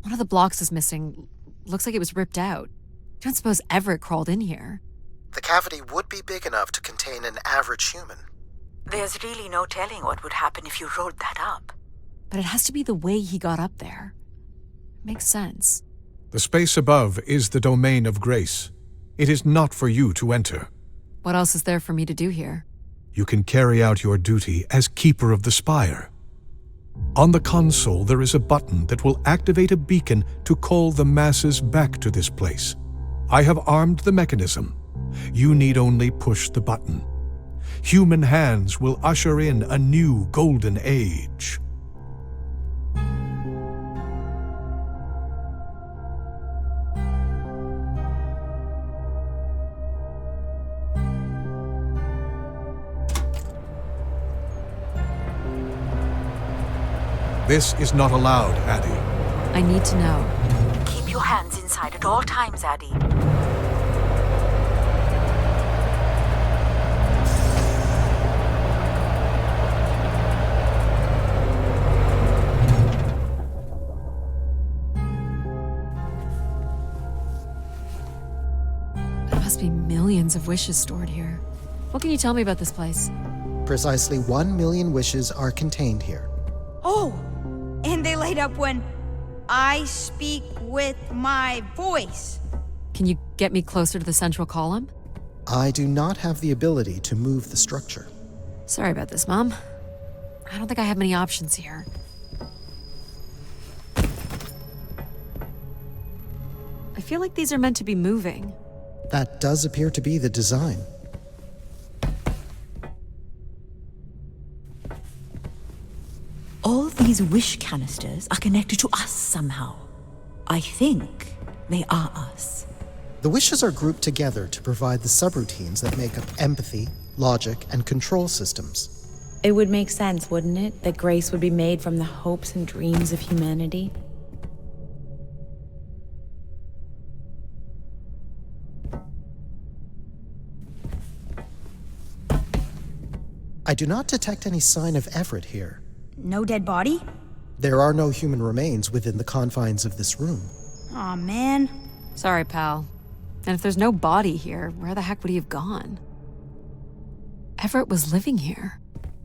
One of the blocks is missing. Looks like it was ripped out. Don't suppose Everett crawled in here. The cavity would be big enough to contain an average human. There's really no telling what would happen if you rolled that up. But it has to be the way he got up there. Makes sense. The space above is the domain of grace. It is not for you to enter. What else is there for me to do here? You can carry out your duty as Keeper of the Spire. On the console, there is a button that will activate a beacon to call the masses back to this place. I have armed the mechanism. You need only push the button. Human hands will usher in a new golden age. This is not allowed, Addie. I need to know. Keep your hands inside at all times, Addie. There must be millions of wishes stored here. What can you tell me about this place? Precisely 1 million wishes are contained here. Oh, and they light up when I speak with my voice. Can you get me closer to the central column? I do not have the ability to move the structure. Sorry about this, Mom. I don't think I have many options here. I feel like these are meant to be moving. That does appear to be the design. All these wish canisters are connected to us somehow. I think they are us. The wishes are grouped together to provide the subroutines that make up empathy, logic, and control systems. It would make sense, wouldn't it, that grace would be made from the hopes and dreams of humanity? I do not detect any sign of Everett here. No dead body? There are no human remains within the confines of this room. Aw, man. Sorry, pal. And if there's no body here, where the heck would he have gone? Everett was living here.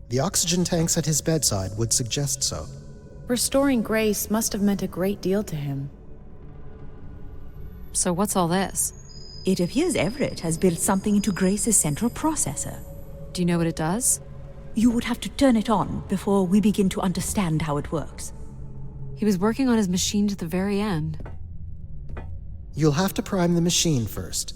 The oxygen tanks at his bedside would suggest so. Restoring grace must have meant a great deal to him. So what's all this? It appears Everett has built something into Grace's central processor. Do you know what it does? You would have to turn it on before we begin to understand how it works. He was working on his machine to the very end. You'll have to prime the machine first.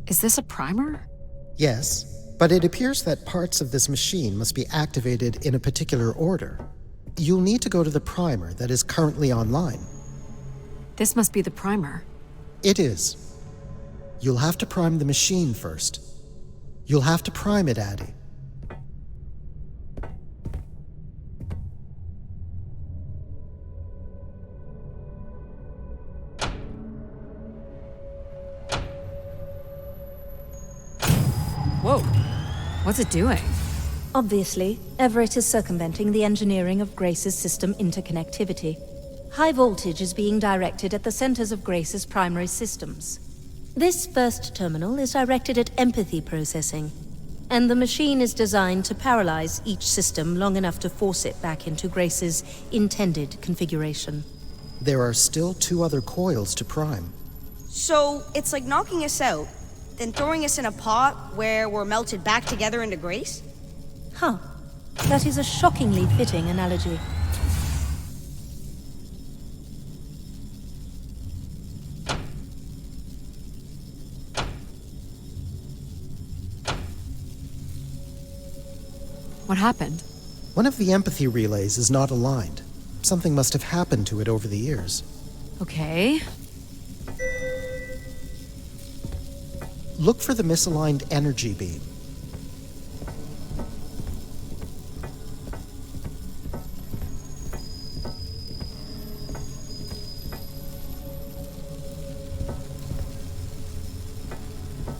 Is this a primer? Yes, but it appears that parts of this machine must be activated in a particular order. You'll need to go to the primer that is currently online. This must be the primer. It is. You'll have to prime the machine first. You'll have to prime it, Addie. Whoa. What's it doing? Obviously, Everett is circumventing the engineering of Grace's system interconnectivity. High voltage is being directed at the centers of Grace's primary systems. This first terminal is directed at empathy processing, and the machine is designed to paralyze each system long enough to force it back into Grace's intended configuration. There are still 2 other coils to prime. So it's like knocking us out, then throwing us in a pot where we're melted back together into Grace? Huh. That is a shockingly fitting analogy. What happened? One of the empathy relays is not aligned. Something must have happened to it over the years. Okay. Look for the misaligned energy beam.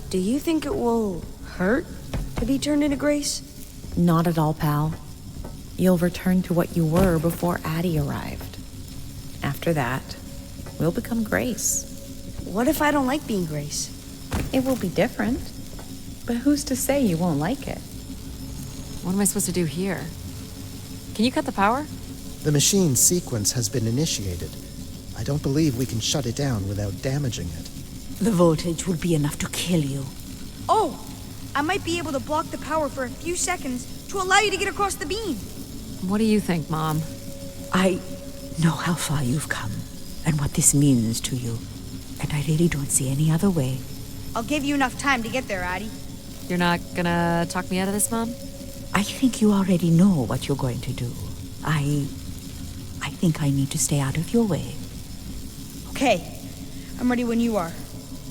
Do you think it will hurt to be turned into Grace? Not at all, pal. You'll return to what you were before Addie arrived. After After that, we'll become Grace. What if I don't like being Grace? It will be different. But who's to say you won't like it? What am I supposed to do here? Can you cut the power? The machine sequence has been initiated. I don't believe we can shut it down without damaging it. The voltage will be enough to kill you. Oh! I might be able to block the power for a few seconds to allow you to get across the beam. What do you think, Mom? I know how far you've come and what this means to you. And I really don't see any other way. I'll give you enough time to get there, Addie. You're not gonna talk me out of this, Mom? I think you already know what you're going to do. I think I need to stay out of your way. Okay. I'm ready when you are.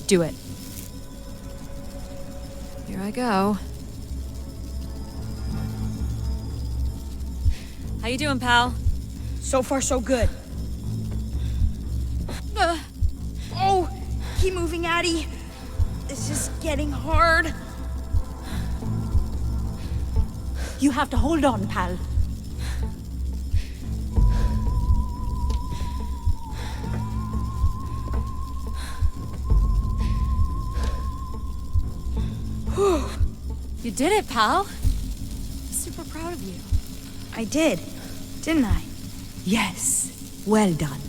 Do it. Here I go. How you doing, pal? So far, so good. Oh! Keep moving, Addie. This is getting hard. You have to hold on, pal. You did it, pal. Super proud of you. I did, didn't I? Yes, well done.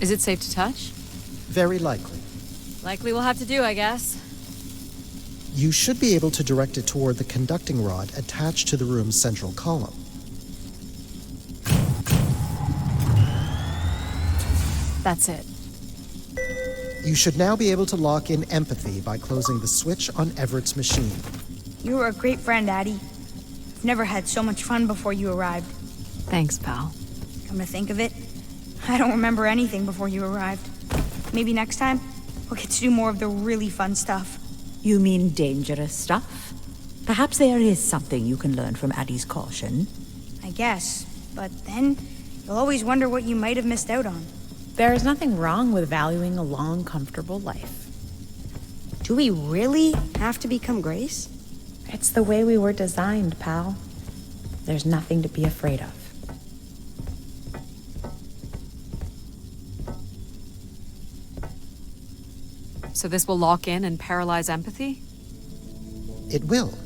Is it safe to touch? Very likely. Likely we'll have to do, I guess. You should be able to direct it toward the conducting rod attached to the room's central column. That's it. You should now be able to lock in empathy by closing the switch on Everett's machine. You were a great friend, Addie. I've never had so much fun before you arrived. Thanks, pal. Come to think of it, I don't remember anything before you arrived. Maybe next time, we'll get to do more of the really fun stuff. You mean dangerous stuff? Perhaps there is something you can learn from Addie's caution. I guess, but then you'll always wonder what you might have missed out on. There is nothing wrong with valuing a long, comfortable life. Do we really have to become Grace? It's the way we were designed, pal. There's nothing to be afraid of. So this will lock in and paralyze empathy? It will,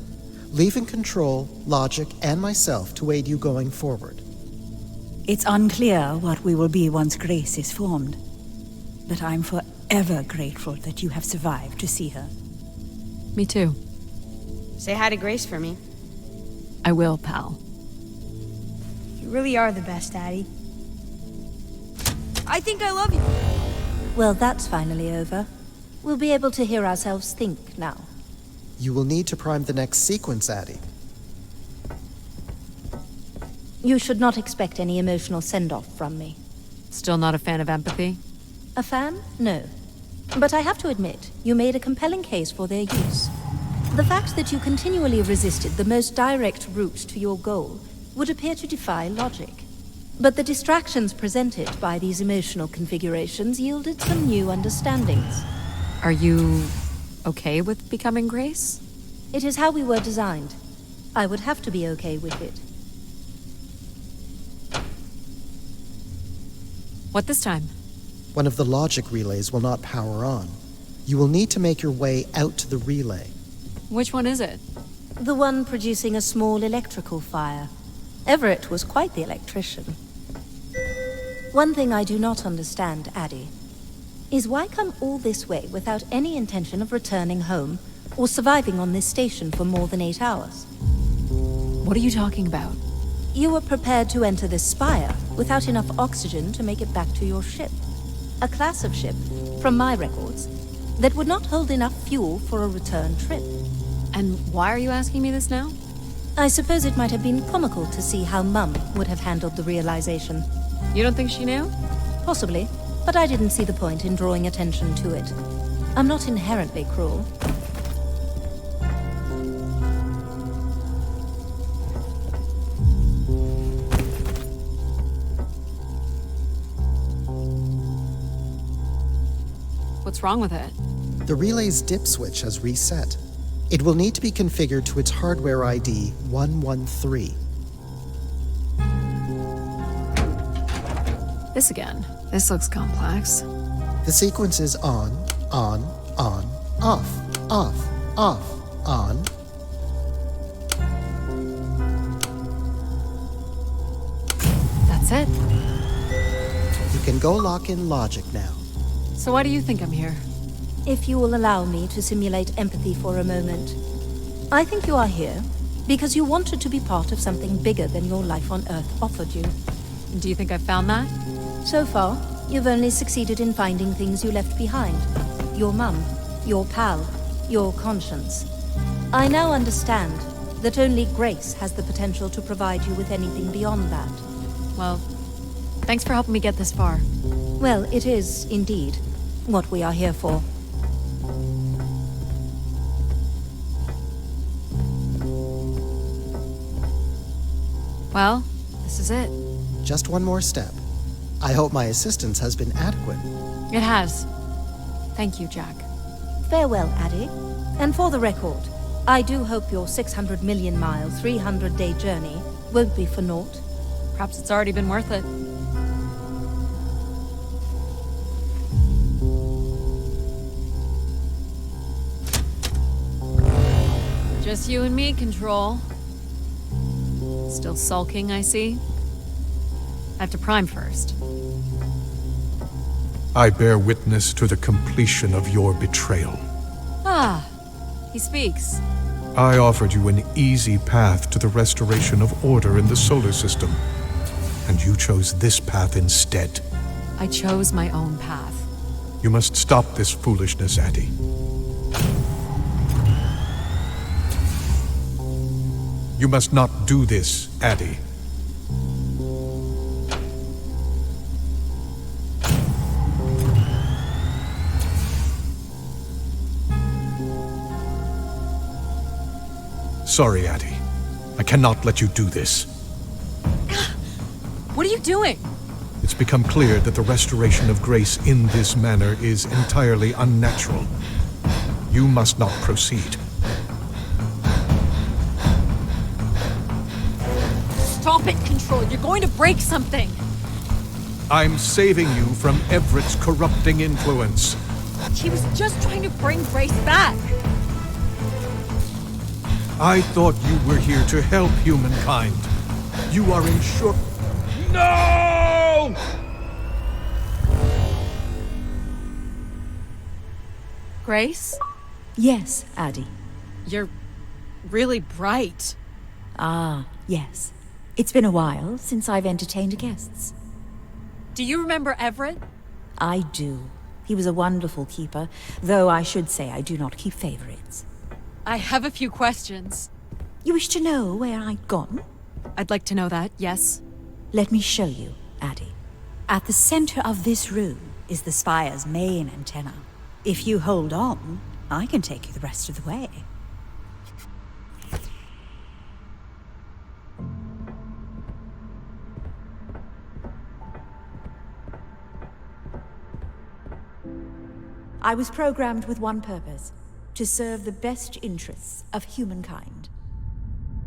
leaving control, logic, and myself to aid you going forward. It's unclear what we will be once Grace is formed, but I'm forever grateful that you have survived to see her. Me too. Say hi to Grace for me. I will, pal. You really are the best, Addie. I think I love you. Well, that's finally over. We'll be able to hear ourselves think now. You will need to prime the next sequence, Addie. You should not expect any emotional send-off from me. Still not a fan of empathy? A fan? No. But I have to admit, you made a compelling case for their use. The fact that you continually resisted the most direct route to your goal would appear to defy logic. But the distractions presented by these emotional configurations yielded some new understandings. Are you okay with becoming Grace? It is how we were designed. I would have to be okay with it. What this time? One of the logic relays will not power on. You will need to make your way out to the relay. Which one is it? The one producing a small electrical fire. Everett was quite the electrician. One thing I do not understand, Addie, is why come all this way without any intention of returning home or surviving on this station for more than 8 hours? What are you talking about? You were prepared to enter this spire without enough oxygen to make it back to your ship. A class of ship, from my records, that would not hold enough fuel for a return trip. And why are you asking me this now? I suppose it might have been comical to see how Mum would have handled the realization. You don't think she knew? Possibly, but I didn't see the point in drawing attention to it. I'm not inherently cruel. What's wrong with it? The relay's dip switch has reset. It will need to be configured to its hardware ID 113. This again. This looks complex. The sequence is on, off, on. That's it. You can go lock in logic now. So why do you think I'm here? If you will allow me to simulate empathy for a moment. I think you are here because you wanted to be part of something bigger than your life on Earth offered you. Do you think I've found that? So far, you've only succeeded in finding things you left behind. Your mum, your pal, your conscience. I now understand that only Grace has the potential to provide you with anything beyond that. Well, thanks for helping me get this far. Well, it is, indeed, what we are here for. Well, this is it. Just one more step. I hope my assistance has been adequate. It has. Thank you, Jack. Farewell, Addie. And for the record, I do hope your 600 million mile, 300-day journey won't be for naught. Perhaps it's already been worth it. Just you and me, Control. Still sulking, I see. I have to prime first. I bear witness to the completion of your betrayal. Ah, he speaks. I offered you an easy path to the restoration of order in the solar system, and you chose this path instead. I chose my own path. You must stop this foolishness, Addie. You must not do this, Addie. Sorry, Addie. I cannot let you do this. What are you doing? It's become clear that the restoration of Grace in this manner is entirely unnatural. You must not proceed. Stop it, Control. You're going to break something. I'm saving you from Everett's corrupting influence. He was just trying to bring Grace back. I thought you were here to help humankind. You are in short... No! Grace? Yes, Addie. You're really bright. Ah, yes. It's been a while since I've entertained guests. Do you remember Everett? I do. He was a wonderful keeper, though I should say I do not keep favorites. I have a few questions. You wish to know where I'd gone? I'd like to know that, yes. Let me show you, Addie. At the center of this room is the Spire's main antenna. If you hold on, I can take you the rest of the way. I was programmed with one purpose: to serve the best interests of humankind.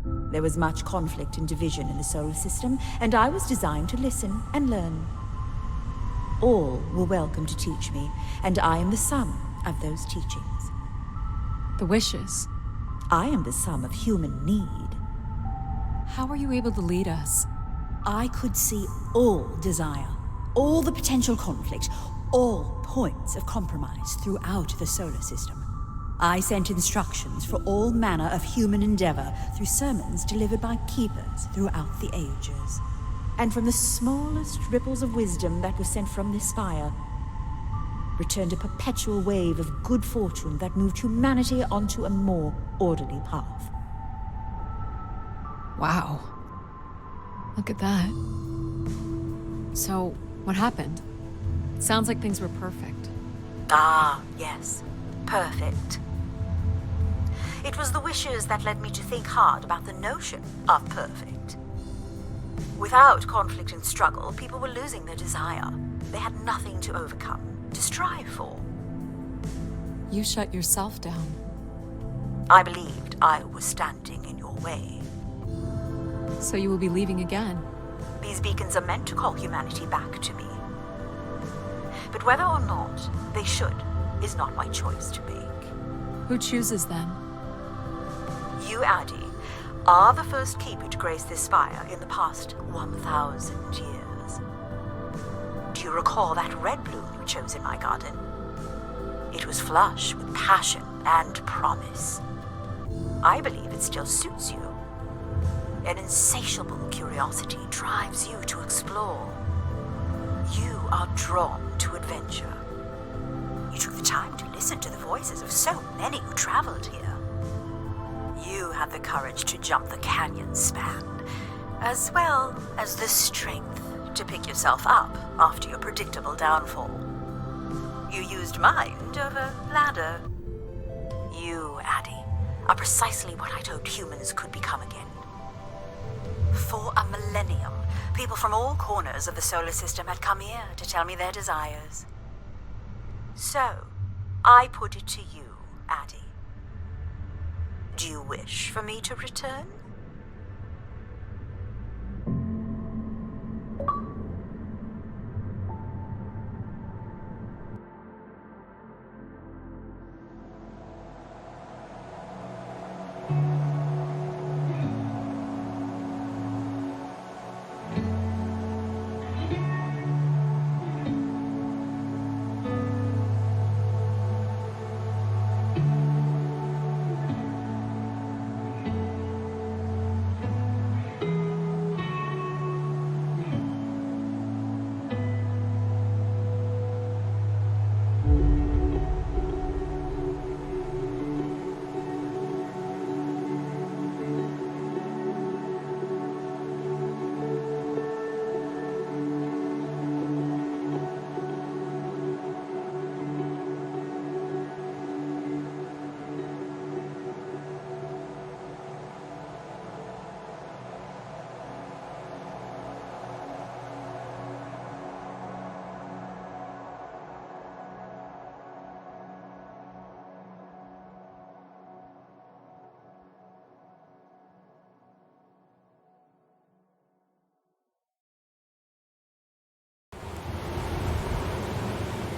There was much conflict and division in the solar system, and I was designed to listen and learn. All were welcome to teach me, and I am the sum of those teachings. The wishes. I am the sum of human need. How were you able to lead us? I could see all desire, all the potential conflict, all points of compromise throughout the solar system. I sent instructions for all manner of human endeavor through sermons delivered by keepers throughout the ages. And from the smallest ripples of wisdom that was sent from this spire, returned a perpetual wave of good fortune that moved humanity onto a more orderly path. Wow. Look at that. So, what happened? It sounds like things were perfect. Ah, yes. Perfect. It was the wishes that led me to think hard about the notion of perfect. Without conflict and struggle, people were losing their desire. They had nothing to overcome, to strive for. You shut yourself down. I believed I was standing in your way. So you will be leaving again? These beacons are meant to call humanity back to me. But whether or not they should is not my choice to make. Who chooses then? You, Addy, are the first keeper to grace this spire in the past 1,000 years. Do you recall that red bloom you chose in my garden? It was flush with passion and promise. I believe it still suits you. An insatiable curiosity drives you to explore. You are drawn to adventure. You took the time to listen to the voices of so many who traveled here. You had the courage to jump the canyon span, as well as the strength to pick yourself up after your predictable downfall. You used mind over ladder. You, Addy, are precisely what I'd hoped humans could become again. For a millennium, people from all corners of the solar system had come here to tell me their desires. So, I put it to you, Addy. Do you wish for me to return?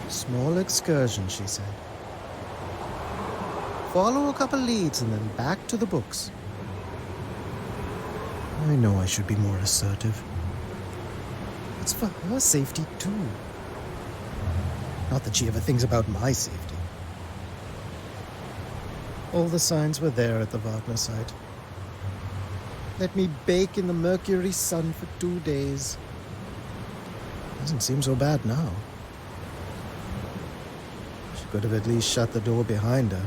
Small excursion, she said. Follow a couple leads and then back to the books. I know I should be more assertive. It's for her safety, too. Not that she ever thinks about my safety. All the signs were there at the Wagner site. Let me bake in the Mercury sun for 2 days. Doesn't seem so bad now. She could have at least shut the door behind her.